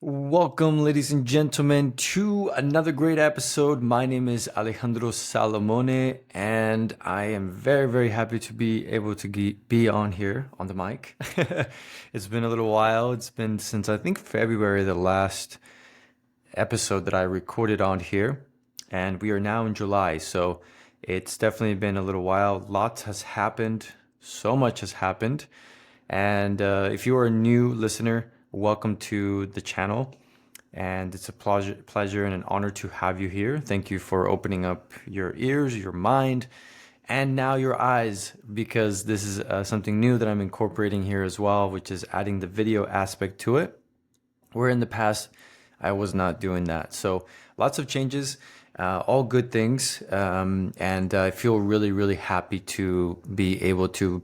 Welcome, ladies and gentlemen, to another great episode. My name is Alejandro Salomone, and I am very, very happy to be able to be on here on the mic. It's been a little while. It's been since I think February, the last episode that I recorded on here, and we are now in July. So it's definitely been a little while. Lots has happened. So much has happened. And if you are a new listener, welcome to the channel. And it's a pleasure and an honor to have you here. Thank you for opening up your ears, your mind, and now your eyes, because this is something new that I'm incorporating here as well, which is adding the video aspect to it, where in the past I was not doing that. So lots of changes, all good things. And I feel really, really happy to be able to,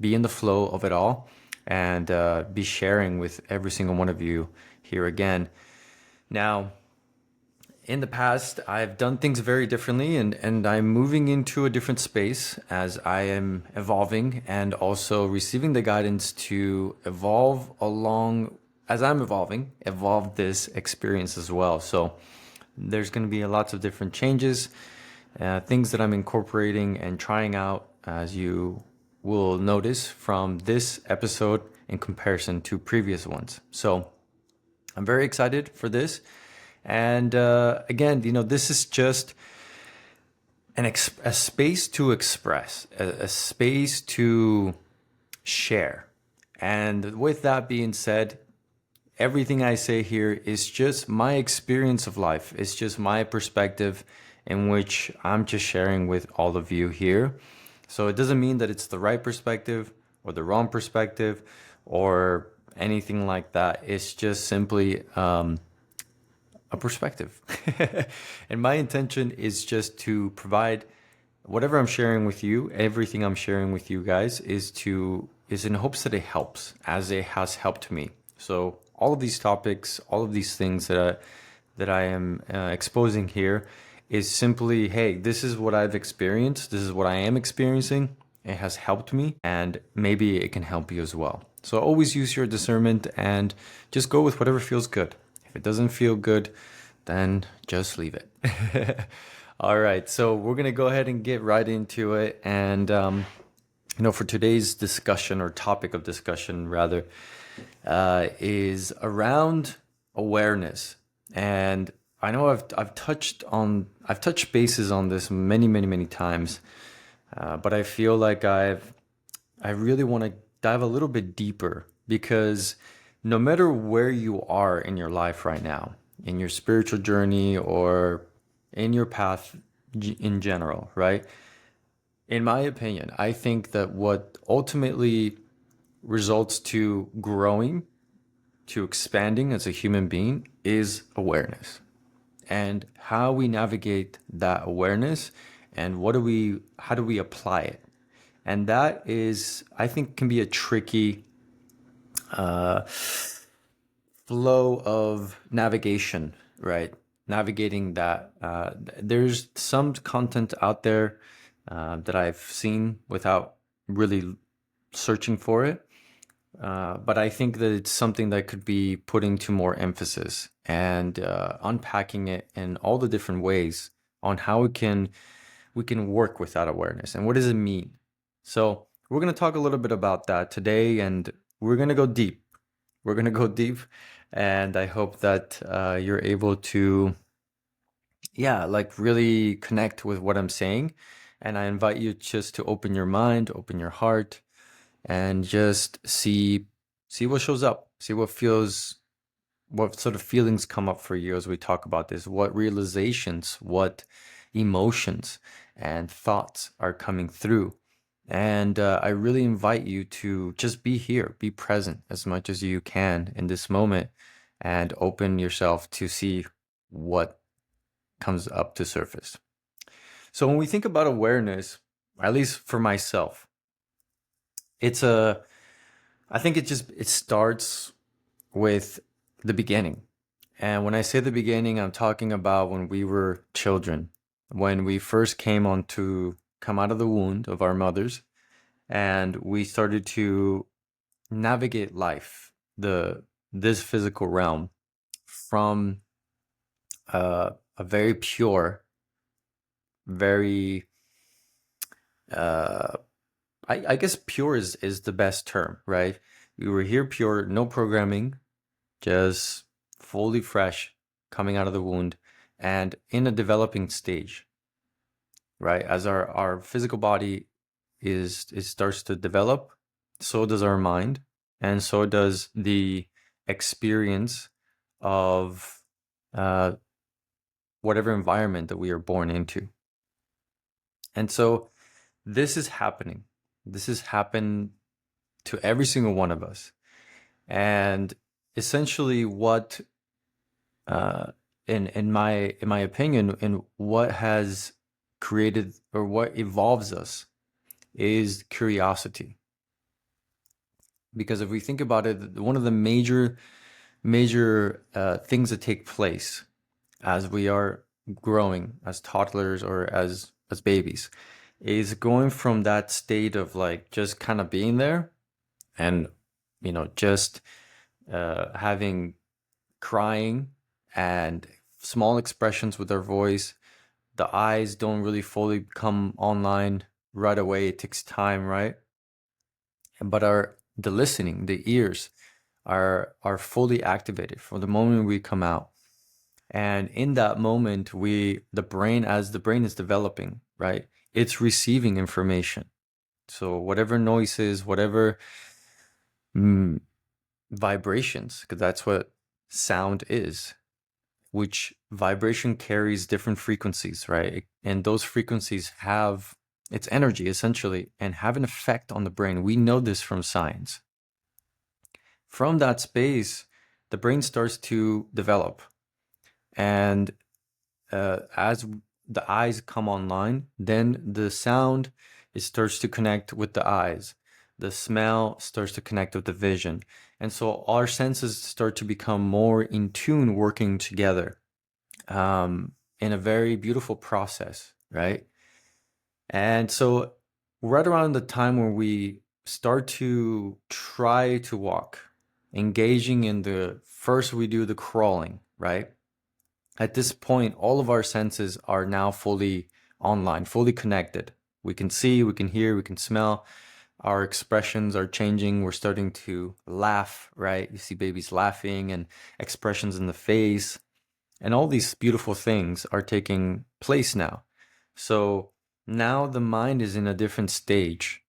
be in the flow of it all and be sharing with every single one of you here again. Now, in the past, I've done things very differently, and I'm moving into a different space as I am evolving and also receiving the guidance to evolve along as I'm evolve this experience as well. So there's going to be lots of different changes, things that I'm incorporating and trying out, as you will notice from this episode in comparison to previous ones. So I'm very excited for this. And again, this is just a space to express, a space to share. And with that being said, everything I say here is just my experience of life. It's just my perspective in which I'm just sharing with all of you here. So it doesn't mean that it's the right perspective or the wrong perspective or anything like that. It's just simply a perspective. And my intention is just to provide whatever I'm sharing with you, everything I'm sharing with you guys is in hopes that it helps, as it has helped me. So all of these topics, all of these things that I am exposing here is simply, hey, this is what I've experienced. This is what I am experiencing. It has helped me, and maybe it can help you as well. So always use your discernment and just go with whatever feels good. If it doesn't feel good, then just leave it. All right, so we're gonna go ahead and get right into it. And for today's discussion, or topic of discussion rather, is around awareness. And I know I've touched bases on this many times, but I feel like I really want to dive a little bit deeper, because no matter where you are in your life right now, in your spiritual journey or in your path in general, right? In my opinion, I think that what ultimately results to growing, to expanding as a human being, is awareness, and how we navigate that awareness, and how do we apply it. And that is, I think, can be a tricky flow of navigation, right? Navigating that. There's some content out there that I've seen without really searching for it. But I think that it's something that could be putting to more emphasis and unpacking it in all the different ways on how we can work with that awareness, and what does it mean. So we're going to talk a little bit about that today, and we're going to go deep. We're going to go deep, and I hope that you're able to, like, really connect with what I'm saying. And I invite you just to open your mind, open your heart, and just see what shows up, see what sort of feelings come up for you as we talk about this, what realizations, what emotions and thoughts are coming through. And I really invite you to just be here, be present as much as you can in this moment, and open yourself to see what comes up to surface. So when we think about awareness, at least for myself, I think it starts with the beginning. And when I say the beginning, I'm talking about when we were children, when we first come out of the womb of our mothers, and we started to navigate life, this physical realm, from a very pure, very uh, I guess pure is the best term, right? We were here pure, no programming, just fully fresh, coming out of the wound, and in a developing stage, right? As our physical body is starts to develop, so does our mind, and so does the experience of uh, whatever environment that we are born into. And so this is happening. This has happened to every single one of us. And essentially what uh in my opinion, and what has created or what evolves us is curiosity. Because if we think about it, one of the major things that take place as we are growing as toddlers or as babies is going from that state of like just kind of being there and just having crying and small expressions with our voice. The eyes don't really fully come online right away. It takes time, right? But the listening, the ears are fully activated from the moment we come out. And in that moment, as the brain is developing, right, it's receiving information. So whatever noises, whatever mm, vibrations, because that's what sound is, which vibration carries different frequencies, right? And those frequencies have its energy essentially and have an effect on the brain. We know this from science. From that space, the brain starts to develop. And as the eyes come online, then the sound it starts to connect with the eyes. The smell starts to connect with the vision. And so our senses start to become more in tune, working together in a very beautiful process, right? And so, right around the time when we start to try to walk, engaging in the first, we do the crawling, right? At this point, all of our senses are now fully online, fully connected. We can see, we can hear, we can smell. Our expressions are changing. We're starting to laugh, right? You see babies laughing and expressions in the face. And all these beautiful things are taking place now. So now the mind is in a different stage,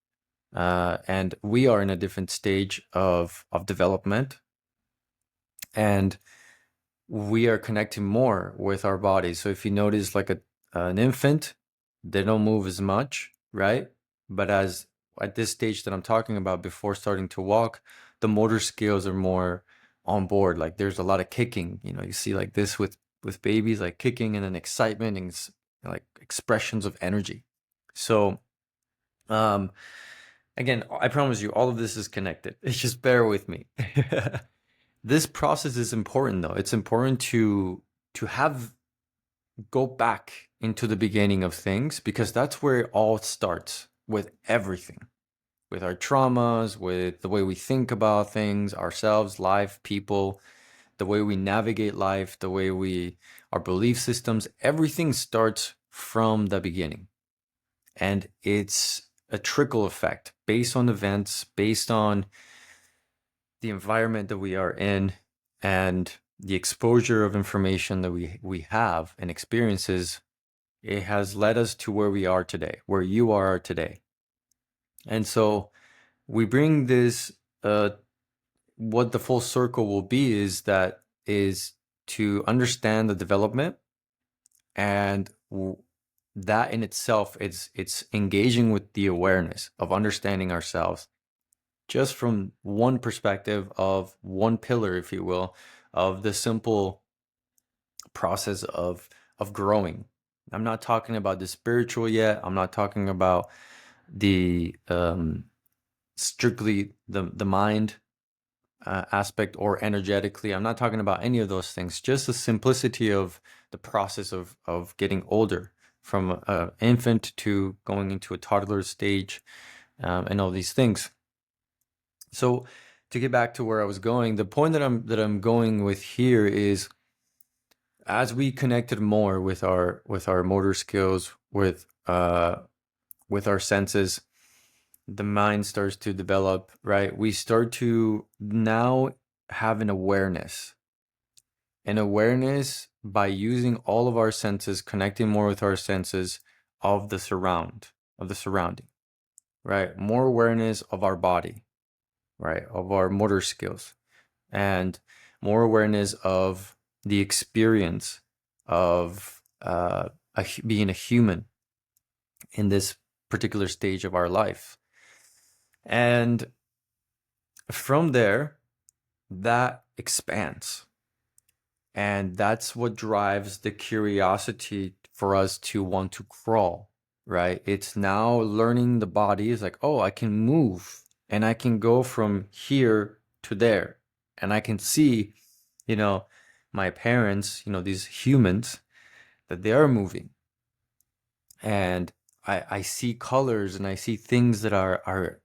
and we are in a different stage of development, and we are connecting more with our bodies. So if you notice, like an infant, they don't move as much, right? But as at this stage that I'm talking about, before starting to walk, the motor skills are more on board. Like there's a lot of kicking. You see like this with babies, like kicking and then excitement and like expressions of energy. So um again, I promise you, all of this is connected. Just bear with me. This process is important though. It's important to have go back into the beginning of things, because that's where it all starts with everything. With our traumas, with the way we think about things, ourselves, life, people, the way we navigate life, the way our belief systems, everything starts from the beginning. And it's a trickle effect based on events, based on the environment that we are in, and the exposure of information that we have and experiences. It has led us to where we are today, where you are today. And so we bring this, what the full circle will be is to understand the development, and that in itself, it's engaging with the awareness of understanding ourselves just from one perspective of one pillar, if you will, of the simple process of growing. I'm not talking about the spiritual yet. I'm not talking about the strictly the mind aspect or energetically. I'm not talking about any of those things. Just the simplicity of the process of getting older, from an infant to going into a toddler stage, and all these things. So to get back to where I was going, the point that I'm going with here is as we connected more with our motor skills, with our senses, the mind starts to develop, right? We start to now have an awareness by using all of our senses, connecting more with our senses of the surrounding, right? More awareness of our body, right? Of our motor skills, and more awareness of the experience of being a human in this particular stage of our life. And from there, that expands. And that's what drives the curiosity for us to want to crawl, right? It's now learning the body is like, oh, I can move and I can go from here to there. And I can see, you know, my parents, these humans, that they are moving. And I see colors and I see things that are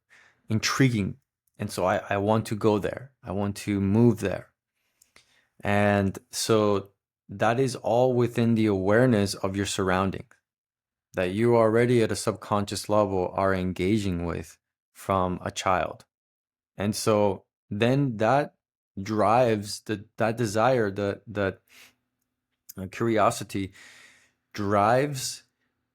intriguing. And so I want to go there. I want to move there. And so that is all within the awareness of your surroundings that you already at a subconscious level are engaging with from a child. And so then that drives that desire, that curiosity drives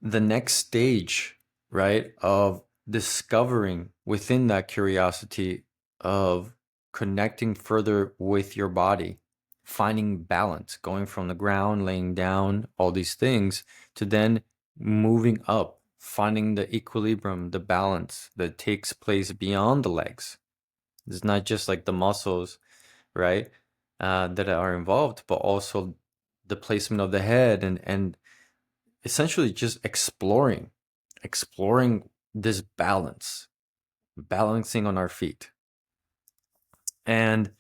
the next stage, right, of discovering within that curiosity of connecting further with your body, finding balance, going from the ground, laying down, all these things, to then moving up, finding the equilibrium, the balance that takes place beyond the legs. It's not just like the muscles, right, that are involved, but also the placement of the head, and essentially just exploring this balancing on our feet. And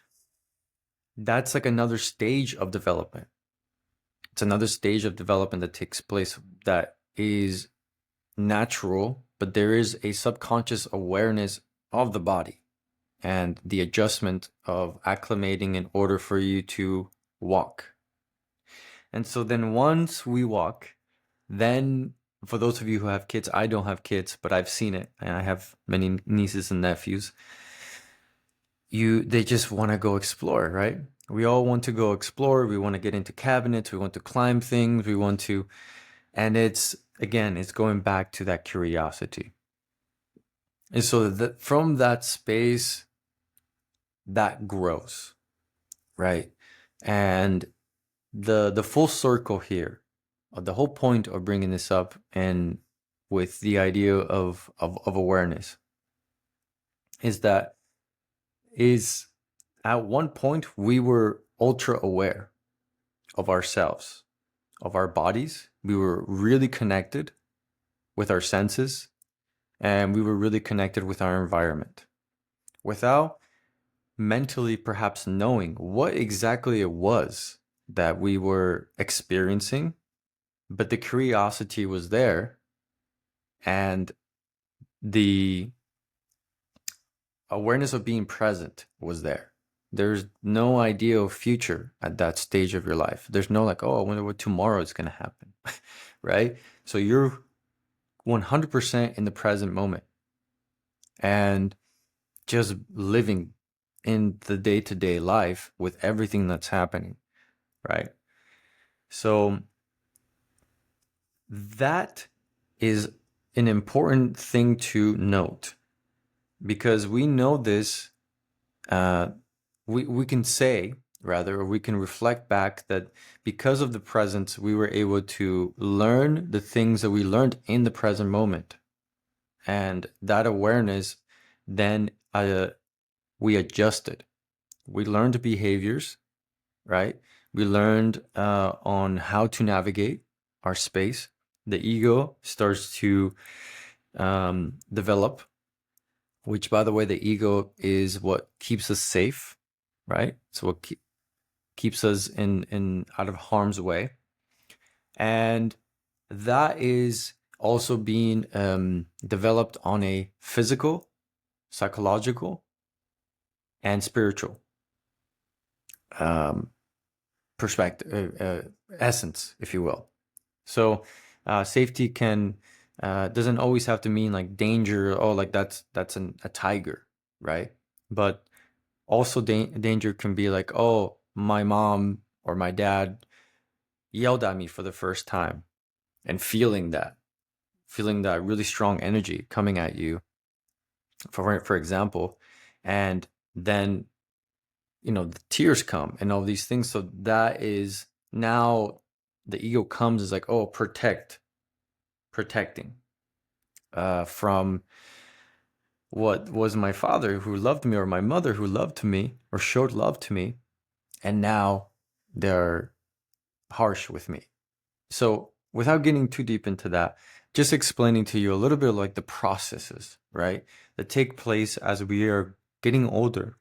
that's like another stage of development. It's another stage of development that takes place that is natural, but there is a subconscious awareness of the body and the adjustment of acclimating in order for you to walk. And so then once we walk, then for those of you who have kids, I don't have kids, but I've seen it, and I have many nieces and nephews. They just want to go explore, right? We all want to go explore. We want to get into cabinets. We want to climb things. And it's going back to that curiosity. And so from that space, that grows, right? And the full circle here, the whole point of bringing this up and with the idea of awareness is at one point we were ultra aware of ourselves, of our bodies. We were really connected with our senses, and we were really connected with our environment without mentally perhaps knowing what exactly it was that we were experiencing, but the curiosity was there, and the awareness of being present was there. There's no idea of future at that stage of your life. There's no like, oh, I wonder what tomorrow is going to happen, right? So you're 100% in the present moment and just living in the day-to-day life with everything that's happening, right? So that is an important thing to note, because we know this, we can say, rather, or we can reflect back that because of the presence, we were able to learn the things that we learned in the present moment. And that awareness, then we adjusted. We learned behaviors, right? We learned on how to navigate our space. The ego starts to develop, which, by the way, the ego is what keeps us safe, right? So what keeps us in out of harm's way. And that is also being developed on a physical, psychological, and spiritual perspective, essence, if you will. So safety can doesn't always have to mean like danger. Oh, like that's a tiger, right? But also danger can be like, oh, my mom or my dad yelled at me for the first time, and feeling that really strong energy coming at you, for example, and then the tears come and all these things. So that is now the ego comes as like, oh, protecting from what was my father who loved me, or my mother who loved me or showed love to me, and now they're harsh with me. So without getting too deep into that, just explaining to you a little bit like the processes, right, that take place as we are getting older,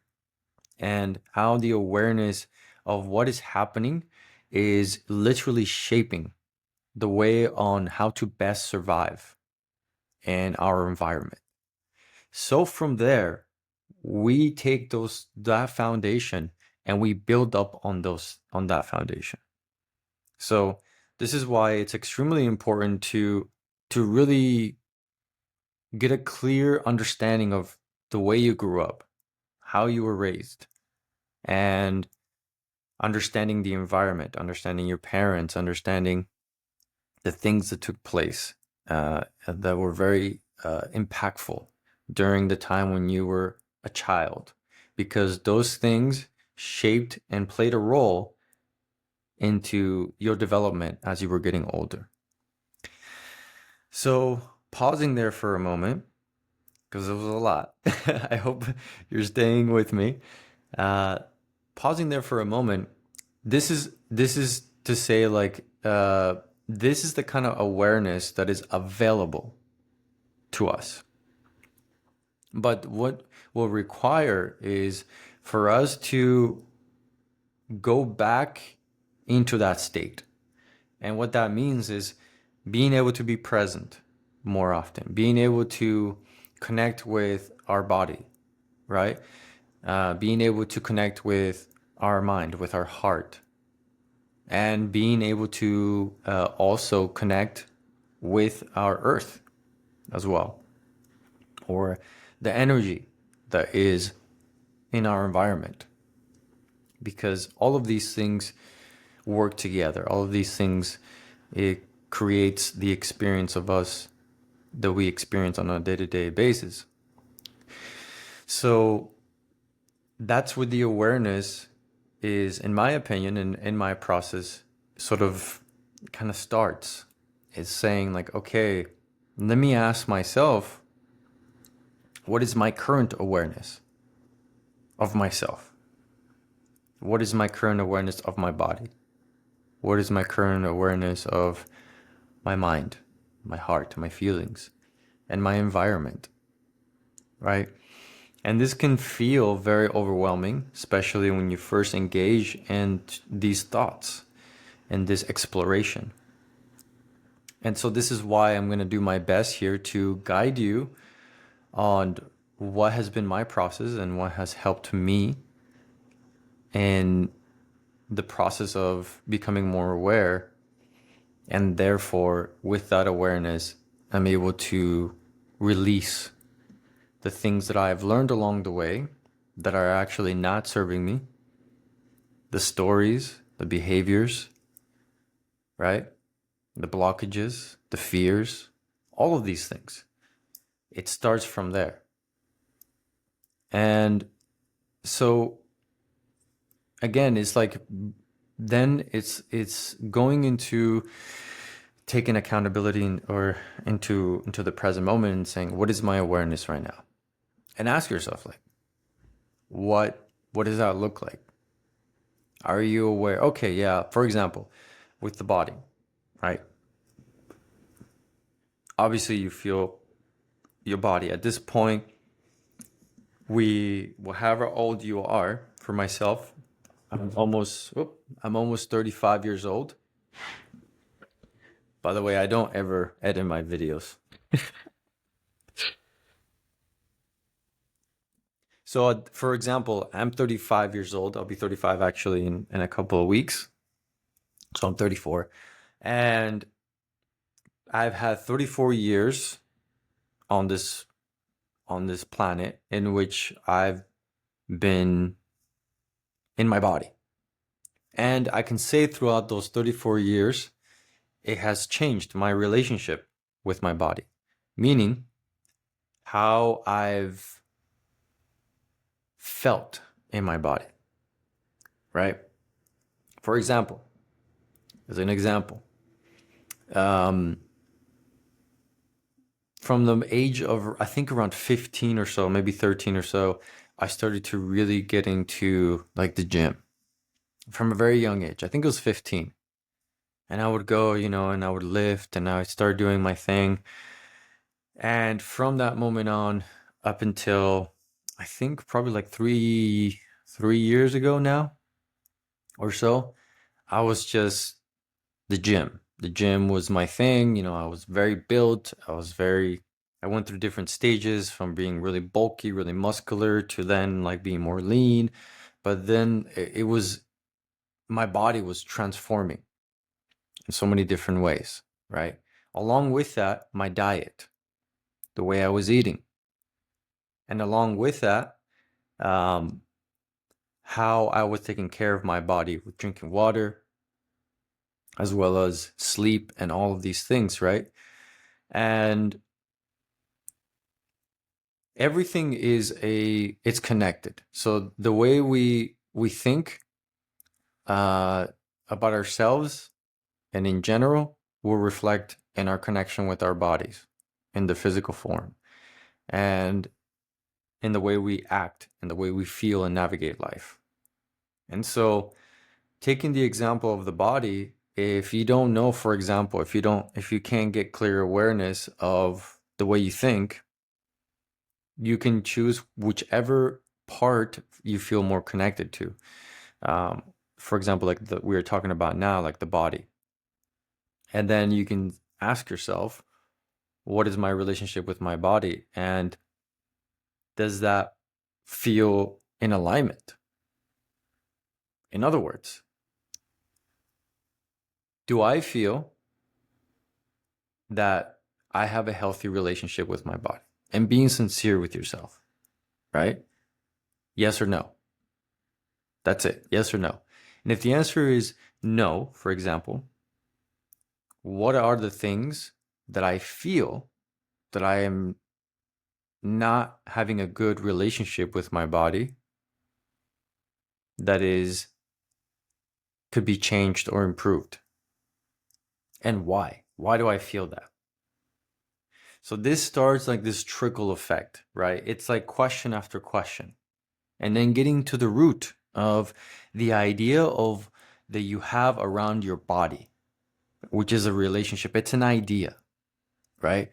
and how the awareness of what is happening is literally shaping the way on how to best survive in our environment. So from there, we take that foundation and we build up on that foundation. So this is why it's extremely important to really get a clear understanding of the way you grew up, how you were raised, and understanding the environment, understanding your parents, understanding the things that took place that were very impactful during the time when you were a child, because those things shaped and played a role into your development as you were getting older. So, pausing there for a moment, because it was a lot. I hope you're staying with me. Uh, Pausing there for a moment, this is to say, like, this is the kind of awareness that is available to us. But what will require is for us to go back into that state. And what that means is being able to be present more often, being able to connect with our body, right? Being able to connect with our mind, with our heart, and being able to also connect with our earth as well, or the energy that is in our environment. Because all of these things work together. All of these things, it creates the experience of us that we experience on a day-to-day basis. So that's what the awareness is, in my opinion, and in my process, sort of kind of starts. It's saying like, okay, let me ask myself, what is my current awareness of myself? What is my current awareness of my body? What is my current awareness of my mind, my heart, my feelings, and my environment, right? And this can feel very overwhelming, especially when you first engage in these thoughts and this exploration. And so this is why I'm going to do my best here to guide you on what has been my process and what has helped me in the process of becoming more aware. And therefore, with that awareness, I'm able to release the things that I've learned along the way that are actually not serving me, the stories, the behaviors, right? The blockages, the fears, all of these things. It starts from there. And so again, it's like then it's going into taking accountability or into the present moment and saying, what is my awareness right now? And ask yourself, like, what does that look like? Are you aware? Okay, yeah, for example, with the body, right? Obviously you feel your body at this point. However old you are, for myself, I'm almost 35 years old. By the way, I don't ever edit my videos. So, for example, I'm 35 years old. I'll be 35 actually in a couple of weeks. So I'm 34. And I've had 34 years on this planet in which I've been in my body. And I can say throughout those 34 years, it has changed my relationship with my body, meaning how I've felt in my body, right? For example, as an example, um, from the age of, I think around 15 or so, maybe 13 or so, I started to really get into like the gym from a very young age. I think it was 15. And I would go, and I would lift and I would start doing my thing. And from that moment on, up until I think probably like three years ago now or so, I was just the gym. The gym was my thing. I was very built. I went through different stages from being really bulky, really muscular to then like being more lean. But then my body was transforming in so many different ways, right? Along with that, my diet, the way I was eating. And along with that, um, how I was taking care of my body with drinking water, as well as sleep and all of these things, right? And everything it's connected. So the way we think uh, about ourselves and in general will reflect in our connection with our bodies in the physical form and in the way we act and the way we feel and navigate life. And so taking the example of the body, if you don't know, for example, if you can't get clear awareness of the way you think, you can choose whichever part you feel more connected to. Um, for example, like we are talking about now, like the body. And then you can ask yourself, what is my relationship with my body? And does that feel in alignment? In other words, do I feel that I have a healthy relationship with my body? And being sincere with yourself, right? Yes or no? That's it. Yes or no? And if the answer is no, for example, what are the things that I feel that I am not having a good relationship with my body that is could be changed or improved? And why? Why do I feel that? So this starts like this trickle effect, right? It's like question after question. And then getting to the root of the idea of that you have around your body, which is a relationship. It's an idea, right?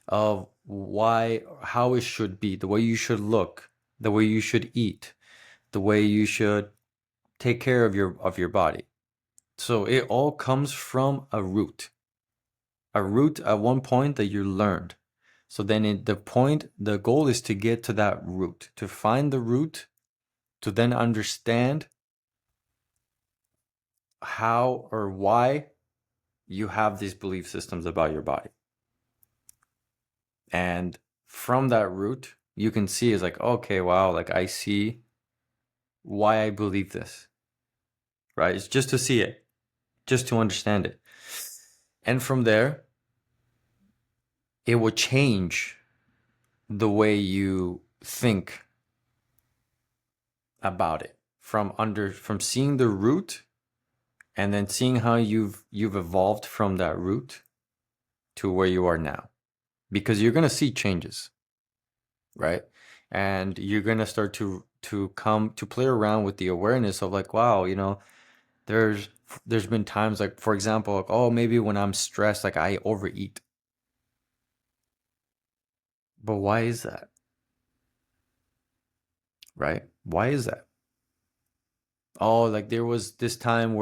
Of how it should be, the way you should look, the way you should eat, the way you should take care of your body. So it all comes from a root at one point that you learned. So then the goal is to get to that root, to find the root, to then understand how or why you have these belief systems about your body. And from that root, you can see is like, okay, wow, like I see why I believe this, right? It's just to see it, just to understand it. And from there, it will change the way you think about it from seeing the root and then seeing how you've evolved from that root to where you are now. Because you're going to see changes, right? And you're going to start to come to play around with the awareness of like, wow, there's there's been times like, for example, like, oh, maybe when I'm stressed, like I overeat. But why is that? Right? Why is that? Oh, like there was this time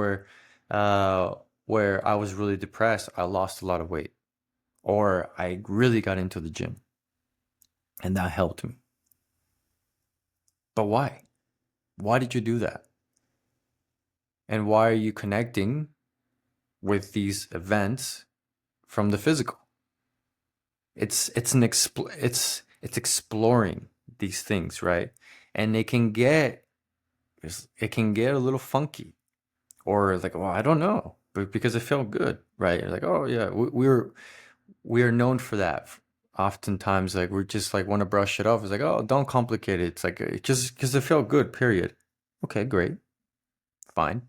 uh where I was really depressed. I lost a lot of weight. Or I really got into the gym and that helped me. But why? Why did you do that? And why are you connecting with these events from the physical. It's exploring these things, right? And it can get a little funky, or like, well, I don't know, but because it felt good, right? You're like, oh yeah, we are known for that. Oftentimes, like, we're just like want to brush it off. It's like, oh, don't complicate it. It's like, just because it felt good, period. Okay, great, fine.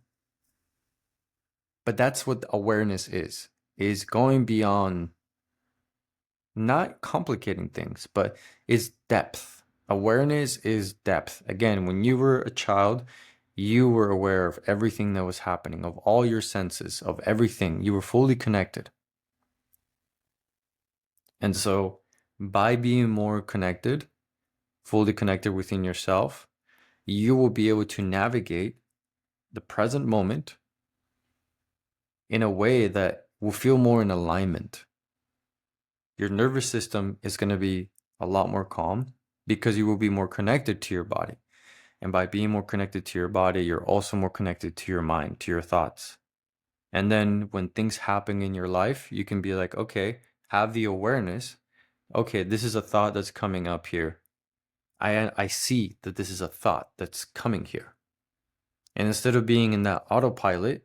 But that's what awareness is going beyond, not complicating things, but is depth. Awareness is depth. Again, when you were a child, you were aware of everything that was happening, of all your senses, of everything. You were fully connected. And so, by being more connected, fully connected within yourself, you will be able to navigate the present moment in a way that will feel more in alignment. Your nervous system is going to be a lot more calm because you will be more connected to your body. And by being more connected to your body, you're also more connected to your mind, to your thoughts. And then when things happen in your life, you can be like, okay, have the awareness. Okay, this is a thought that's coming up here. I see that this is a thought that's coming here. And instead of being in that autopilot,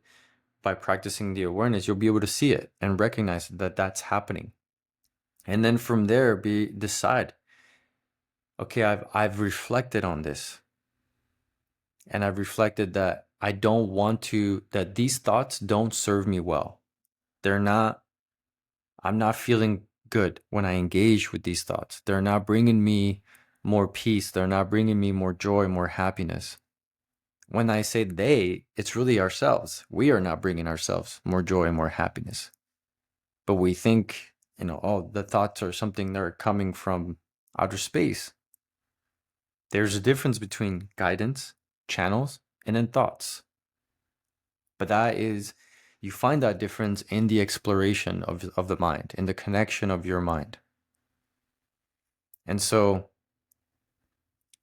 by practicing the awareness, you'll be able to see it and recognize that that's happening. And then from there, decide, okay, I've reflected on this. And I've reflected that I don't want to, that these thoughts don't serve me well. I'm not feeling good when I engage with these thoughts. They're not bringing me more peace. They're not bringing me more joy, more happiness. When I say they, it's really ourselves. We are not bringing ourselves more joy and more happiness. But we think, oh, the thoughts are something that are coming from outer space. There's a difference between guidance, channels, and then thoughts. But you find that difference in the exploration of the mind, in the connection of your mind. And so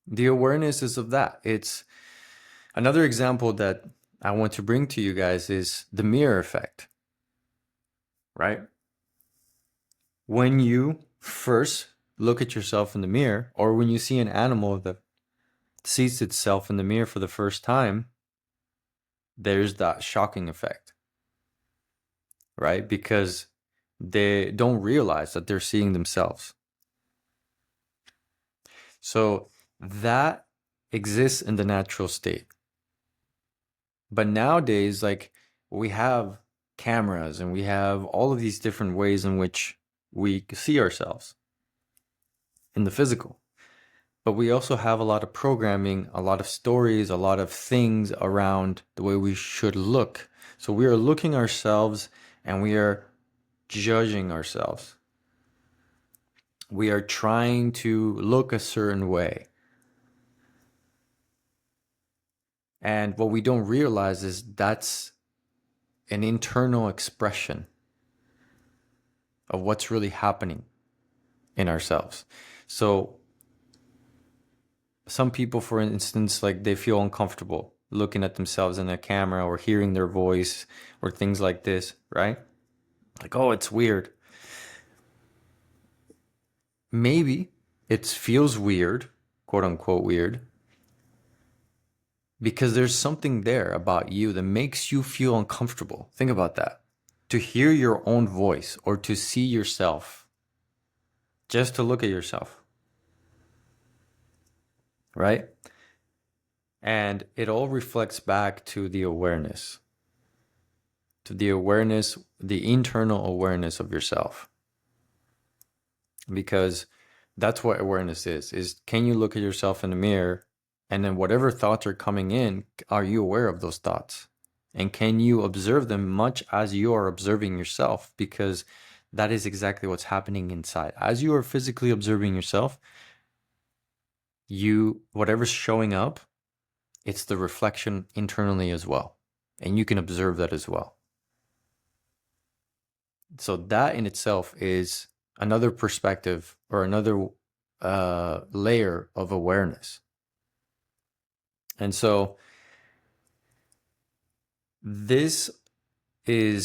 the awareness is of that. It's another example that I want to bring to you guys is the mirror effect, right? When you first look at yourself in the mirror, or when you see an animal that sees itself in the mirror for the first time, there's that shocking effect, right? Because they don't realize that they're seeing themselves. So that exists in the natural state. But nowadays, like, we have cameras and we have all of these different ways in which we see ourselves in the physical. But we also have a lot of programming, a lot of stories, a lot of things around the way we should look. So we are looking ourselves and we are judging ourselves. We are trying to look a certain way. And what we don't realize is that's an internal expression of what's really happening in ourselves. So some people, for instance, like, they feel uncomfortable looking at themselves in a camera or hearing their voice or things like this, right? Like, oh, it's weird. Maybe it feels weird, quote unquote weird, because there's something there about you that makes you feel uncomfortable. Think about that. To hear your own voice or to see yourself, just to look at yourself, right? And it all reflects back to the awareness, the internal awareness of yourself. Because that's what awareness is can you look at yourself in the mirror, and then whatever thoughts are coming in, are you aware of those thoughts? And can you observe them much as you are observing yourself? Because that is exactly what's happening inside. As you are physically observing yourself, whatever's showing up, it's the reflection internally as well. And you can observe that as well. So that in itself is another perspective or another layer of awareness. And so this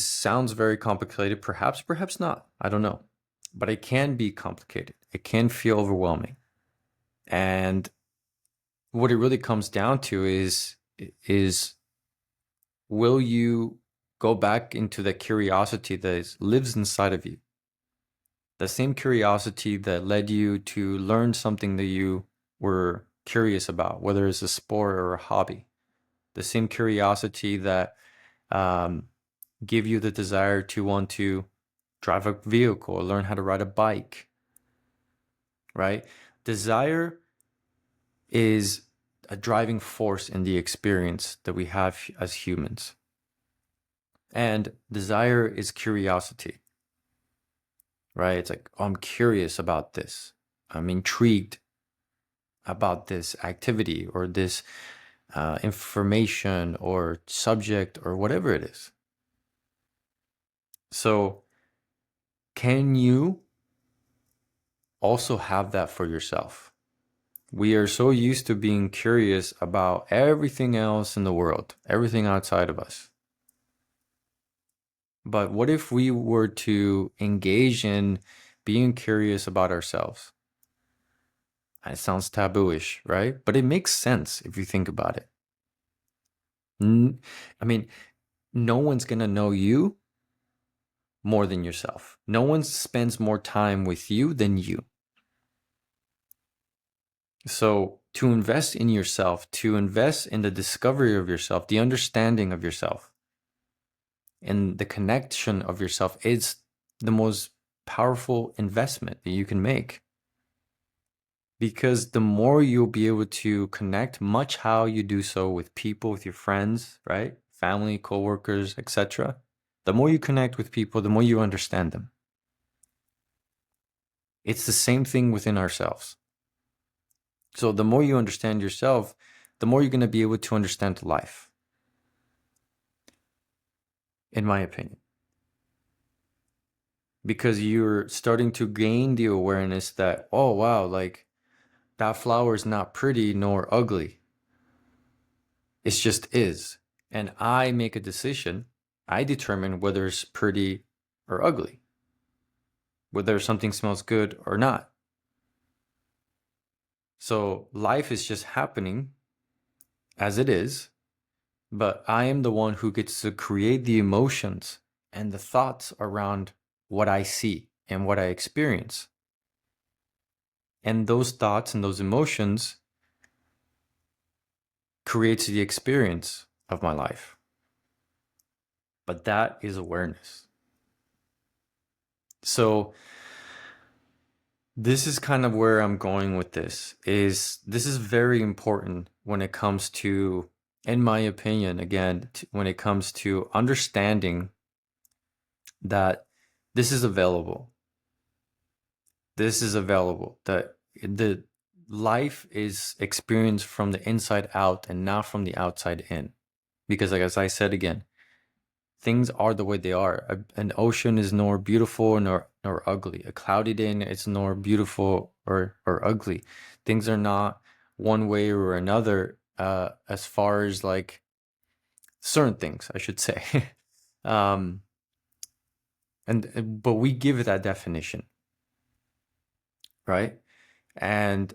sounds very complicated, perhaps not. I don't know. But it can be complicated. It can feel overwhelming. And what it really comes down to is will you go back into the curiosity that lives inside of you? The same curiosity that led you to learn something that you were curious about, whether it's a sport or a hobby. The same curiosity that um, give you the desire to want to drive a vehicle or learn how to ride a bike, right? Desire is a driving force in the experience that we have as humans. And desire is curiosity, right? It's like, oh, I'm curious about this. I'm intrigued about this activity or this information or subject or whatever it is. So, can you also have that for yourself? We are so used to being curious about everything else in the world, everything outside of us. But what if we were to engage in being curious about ourselves? It sounds tabooish, right? But it makes sense if you think about it. I mean, no one's going to know you more than yourself. No one spends more time with you than you. So to invest in yourself, to invest in the discovery of yourself, the understanding of yourself, and the connection of yourself is the most powerful investment that you can make. Because the more you'll be able to connect, much how you do so with people, with your friends, right? Family, coworkers, etc. The more you connect with people, the more you understand them. It's the same thing within ourselves. So the more you understand yourself, the more you're going to be able to understand life, in my opinion. Because you're starting to gain the awareness that, oh, wow, like that flower is not pretty nor ugly. It just is. And I make a decision. I determine whether it's pretty or ugly, whether something smells good or not. So life is just happening as it is, but I am the one who gets to create the emotions and the thoughts around what I see and what I experience. And those thoughts and those emotions creates the experience of my life. But that is awareness. So this is kind of where I'm going with this. This is very important when it comes to, in my opinion, again, when it comes to understanding that this is available. This is available. That the life is experienced from the inside out and not from the outside in. Because like as I said again, things are the way they are. An ocean is nor beautiful nor ugly. A cloudy day is nor beautiful or ugly. Things are not one way or another as far as like certain things, I should say. um, but we give it that definition, right? And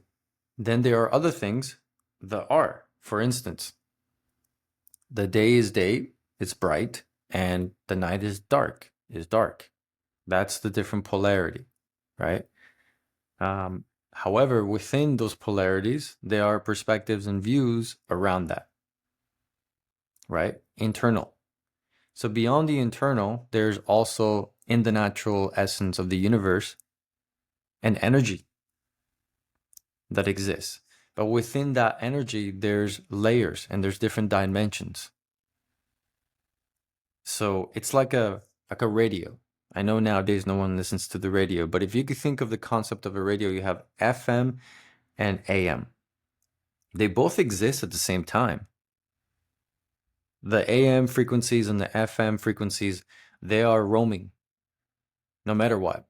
then there are other things that are, for instance, the day is day, it's bright, and the night is dark, That's the different polarity, right? However, within those polarities, there are perspectives and views around that, right? Internal. So beyond the internal, there's also in the natural essence of the universe an energy that exists. But within that energy, there's layers and there's different dimensions. So it's like a radio. I know nowadays no one listens to the radio, but if you could think of the concept of a radio, you have FM and AM. They both exist at the same time. The AM frequencies and the FM frequencies, they are roaming no matter what,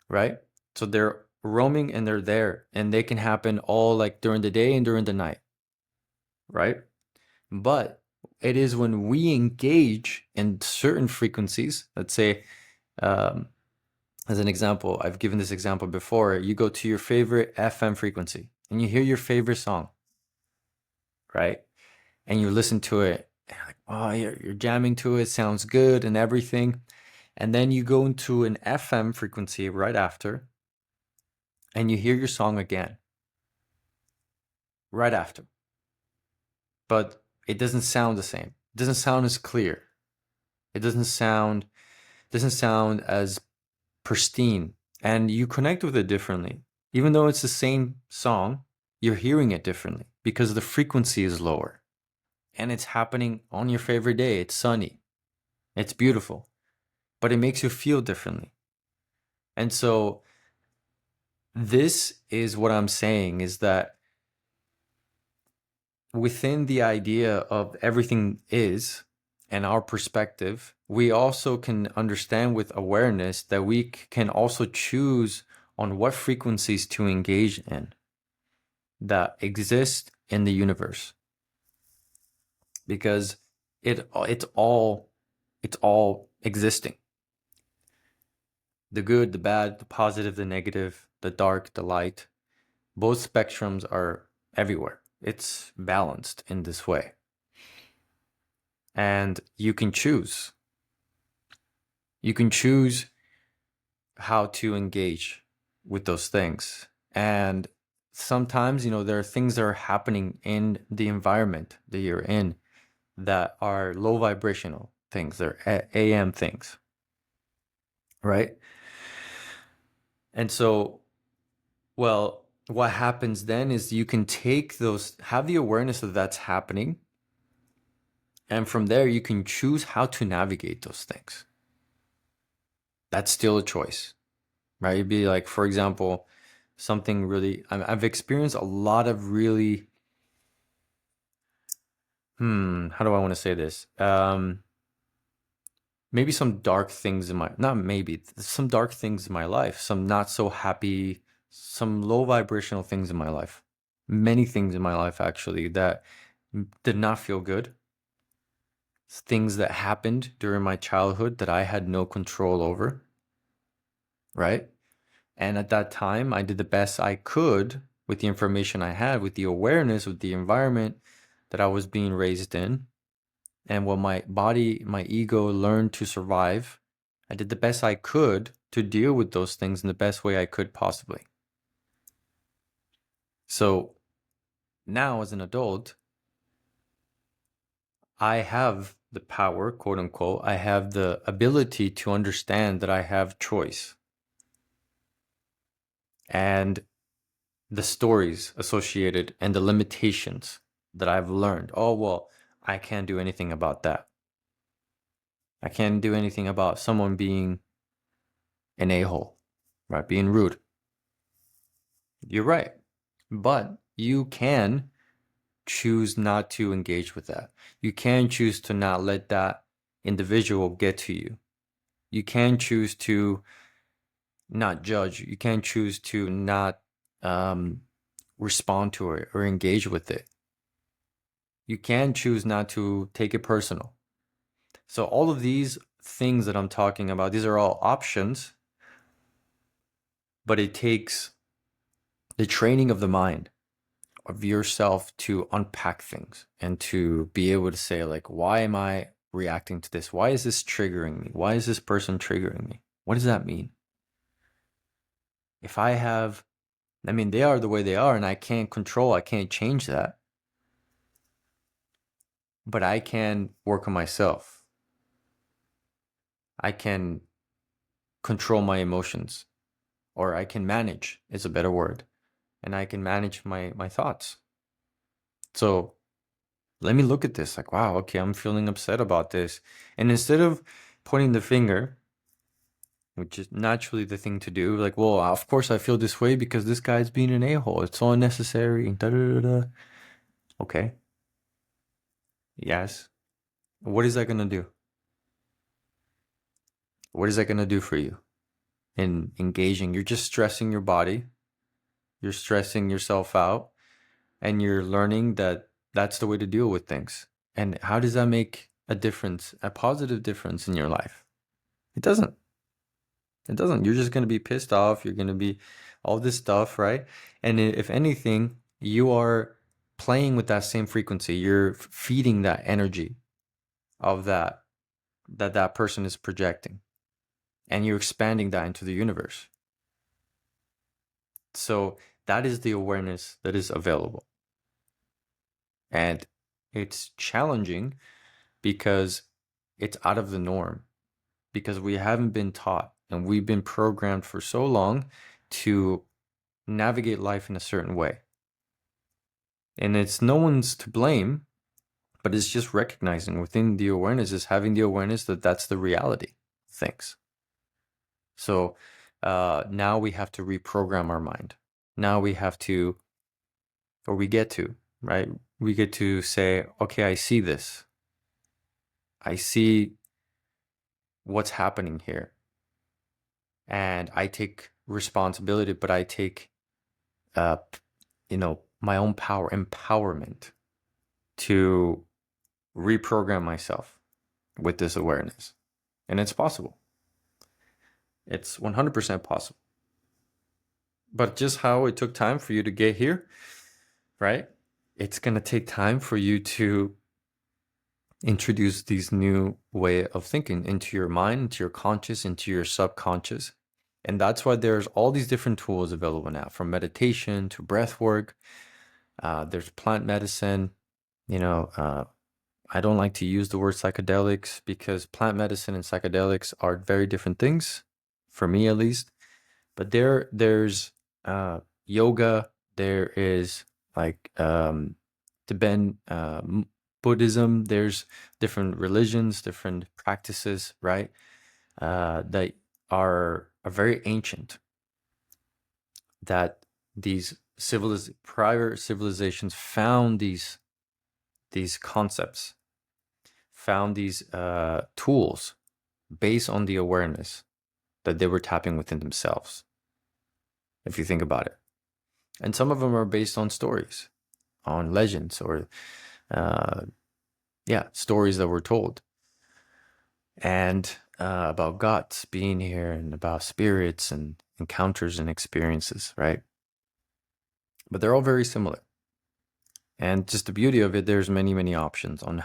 right? So they're roaming and they're there, and they can happen all like during the day and during the night, right? But it is when we engage in certain frequencies. Let's say, um, as an example, I've given this example before. You go to your favorite FM frequency and you hear your favorite song, right? And you listen to it, and you're like, oh, you're jamming to it, sounds good and everything. And then you go into an FM frequency right after, and you hear your song again right after. But it doesn't sound the same. It doesn't sound as clear. It doesn't sound as pristine. And you connect with it differently. Even though it's the same song, you're hearing it differently because the frequency is lower. And it's happening on your favorite day. It's sunny. It's beautiful. But it makes you feel differently. And so this is what I'm saying, is that within the idea of everything is and our perspective, we also can understand with awareness that we can also choose on what frequencies to engage in that exist in the universe, because it's all existing. The good, the bad, the positive, the negative, the dark, the light, both spectrums are everywhere. It's balanced in this way. And you can choose. You can choose how to engage with those things. And sometimes, there are things that are happening in the environment that you're in that are low vibrational things. They're AM things, right? And so, well, what happens then is you can take those, have the awareness that that's happening. And from there, you can choose how to navigate those things. That's still a choice, right? It'd be like, for example, something really, I've experienced a lot of really, how do I want to say this? Maybe some dark things in my, not maybe, some dark things in my life, some not so happy, some low vibrational things in my life. Many things in my life, actually, that did not feel good. Things that happened during my childhood that I had no control over, right? And at that time, I did the best I could with the information I had, with the awareness of the environment that I was being raised in, and what my body, my ego learned to survive. I did the best I could to deal with those things in the best way I could possibly. So now, as an adult, I have the power, quote unquote, I have the ability to understand that I have choice. And the stories associated and the limitations that I've learned. Oh, well, I can't do anything about that. I can't do anything about someone being an a-hole, right? Being rude. You're right. But you can choose not to engage with that. You can choose to not let that individual get to you. You can choose to not judge. You can choose to not respond to it or engage with it. You can choose not to take it personal. So all of these things that I'm talking about, these are all options, but it takes the training of the mind, of yourself, to unpack things and to be able to say, like, why am I reacting to this? Why is this triggering me? Why is this person triggering me? What does that mean? If I have, they are the way they are and I can't change that, but I can work on myself. I can control my emotions, or I can manage is a better word, and I can manage my thoughts. So let me look at this like, wow, okay, I'm feeling upset about this. And instead of pointing the finger, which is naturally the thing to do, like, well, of course I feel this way because this guy's being an a-hole. It's so unnecessary. Da, da, da, da. Okay. Yes. What is that going to do? What is that going to do for you in engaging? You're just stressing your body. You're stressing yourself out, and you're learning that that's the way to deal with things. And how does that make a difference, a positive difference in your life? It doesn't. It doesn't. You're just going to be pissed off. You're going to be all this stuff, right? And if anything, you are playing with that same frequency. You're feeding that energy of that person is projecting, and you're expanding that into the universe. So that is the awareness that is available. And it's challenging because it's out of the norm, because we haven't been taught and we've been programmed for so long to navigate life in a certain way. And it's no one's to blame, but it's just recognizing within the awareness, is having the awareness that that's the reality of things. So now we have to reprogram our mind. Now we have to, or we get to, right? We get to say, okay, I see this. I see what's happening here. And I take responsibility, but I take, my own empowerment to reprogram myself with this awareness. And it's possible. It's 100% possible. But just how it took time for you to get here, right? It's going to take time for you to introduce these new way of thinking into your mind, into your conscious, into your subconscious. And that's why there's all these different tools available now, from meditation to breath work. There's plant medicine. I don't like to use the word psychedelics because plant medicine and psychedelics are very different things, for me at least. But there's yoga. There is like Tibetan Buddhism. There's different religions, different practices, right? That are very ancient. That these prior civilizations found these concepts, found these tools based on the awareness that they were tapping within themselves, if you think about it. And some of them are based on stories, on legends, or stories that were told, and about gods being here, and about spirits and encounters and experiences, right? But they're all very similar. And just the beauty of it, there's many options on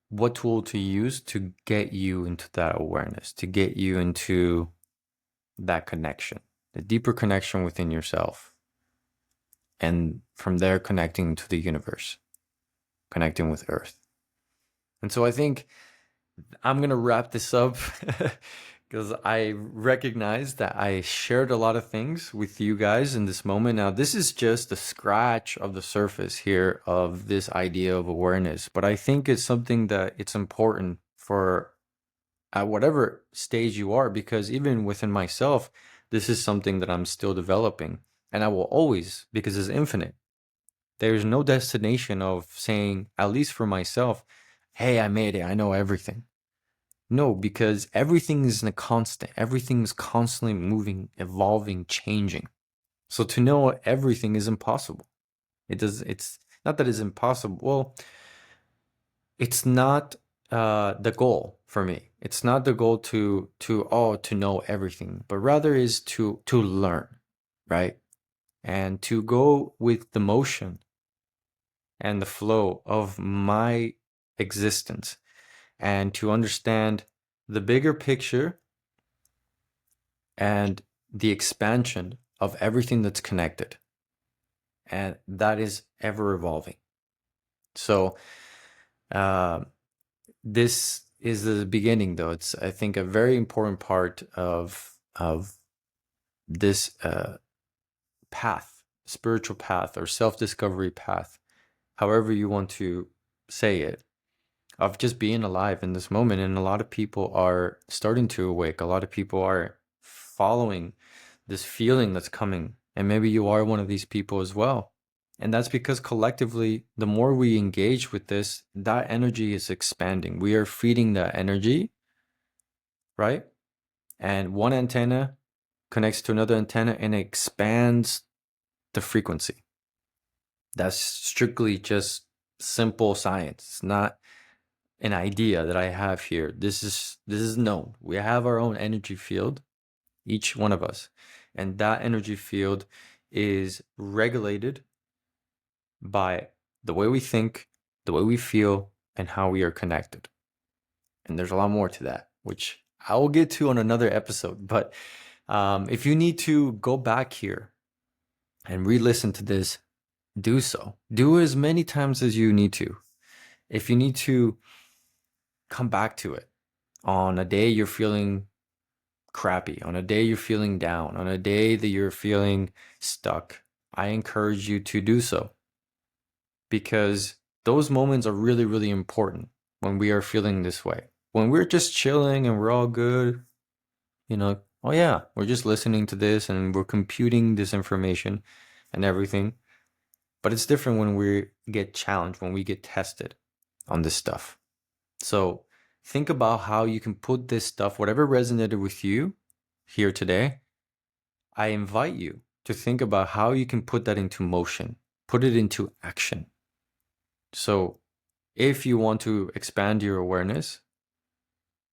what tool to use to get you into that awareness, to get you into that connection, the deeper connection within yourself. And from there, connecting to the universe, connecting with Earth. And so I think I'm going to wrap this up because I recognize that I shared a lot of things with you guys in this moment. Now, this is just the scratch of the surface here of this idea of awareness, but I think it's something that it's important for at whatever stage you are, because even within myself, this is something that I'm still developing, and I will always, because it's infinite. There's no destination of saying, at least for myself, hey, I made it, I know everything. No, because everything is in a constant. Everything is constantly moving, evolving, changing. So to know everything is impossible. It's not that it's impossible. Well, it's not the goal for me. It's not the goal to know everything, but rather is to learn, right? And to go with the motion and the flow of my existence, and to understand the bigger picture and the expansion of everything that's connected. And that is ever evolving. So this is the beginning, though. It's, I think, a very important part of this path, spiritual path, or self-discovery path, however you want to say it, of just being alive in this moment. And a lot of people are starting to awake. A lot of people are following this feeling that's coming. And maybe you are one of these people as well. And that's because collectively, the more we engage with this, that energy is expanding. We are feeding that energy, right? And one antenna connects to another antenna and it expands the frequency. That's strictly just simple science. It's not an idea that I have here. This is known. We have our own energy field, each one of us. And that energy field is regulated by the way we think, the way we feel, and how we are connected. And there's a lot more to that, which I will get to on another episode. But if you need to go back here and re-listen to this, do so. Do as many times as you need to. If you need to come back to it on a day you're feeling crappy, on a day you're feeling down, on a day that you're feeling stuck, I encourage you to do so, because those moments are really, really important when we are feeling this way. When we're just chilling and we're all good, oh yeah, we're just listening to this and we're computing this information and everything. But it's different when we get challenged, when we get tested on this stuff. So think about how you can put this stuff, whatever resonated with you here today. I invite you to think about how you can put that into motion, put it into action. So if you want to expand your awareness,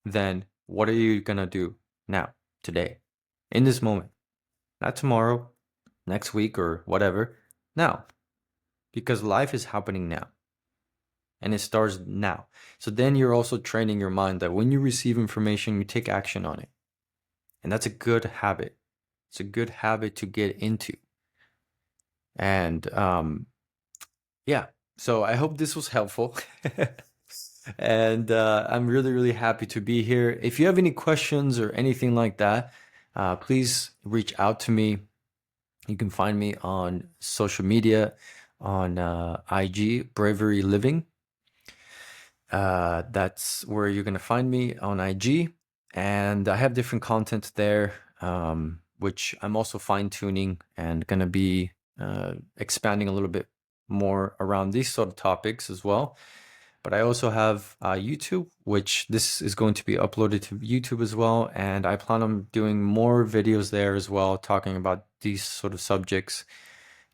then what are you going to do now, today, in this moment? Not tomorrow, next week, or whatever. Now, because life is happening now. And it starts now. So then you're also training your mind that when you receive information, you take action on it. And that's a good habit. It's a good habit to get into. And yeah, so I hope this was helpful. And I'm really, really happy to be here. If you have any questions or anything like that, please reach out to me. You can find me on social media, on IG, Bravery Living. That's where you're gonna find me on IG, and I have different content there, which I'm also fine tuning and gonna be expanding a little bit more around these sort of topics as well. But I also have YouTube, which this is going to be uploaded to YouTube as well, and I plan on doing more videos there as well, talking about these sort of subjects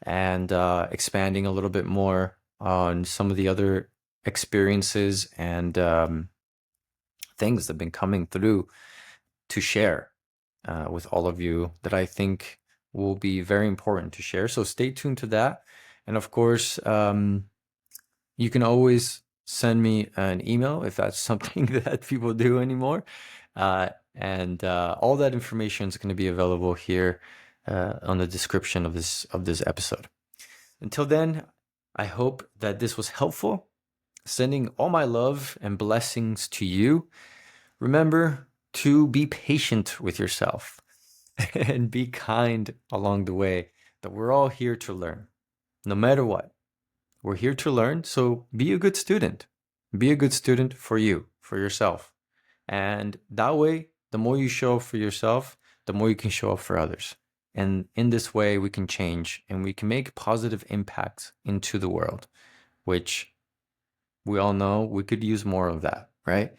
and expanding a little bit more on some of the other experiences and things that have been coming through to share with all of you that I think will be very important to share. So stay tuned to that. And of course, you can always send me an email if that's something that people do anymore. And all that information is going to be available here on the description of this episode. Until then, I hope that this was helpful. Sending all my love and blessings to you. Remember to be patient with yourself and be kind along the way, that we're all here to learn, no matter what. We're here to learn, so be a good student. Be a good student for you, for yourself. And that way, the more you show up for yourself, the more you can show up for others. And in this way, we can change and we can make positive impacts into the world, which we all know we could use more of that, right?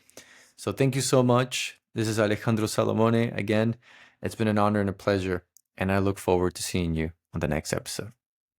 So thank you so much. This is Alejandro Salamone again. It's been an honor and a pleasure, and I look forward to seeing you on the next episode.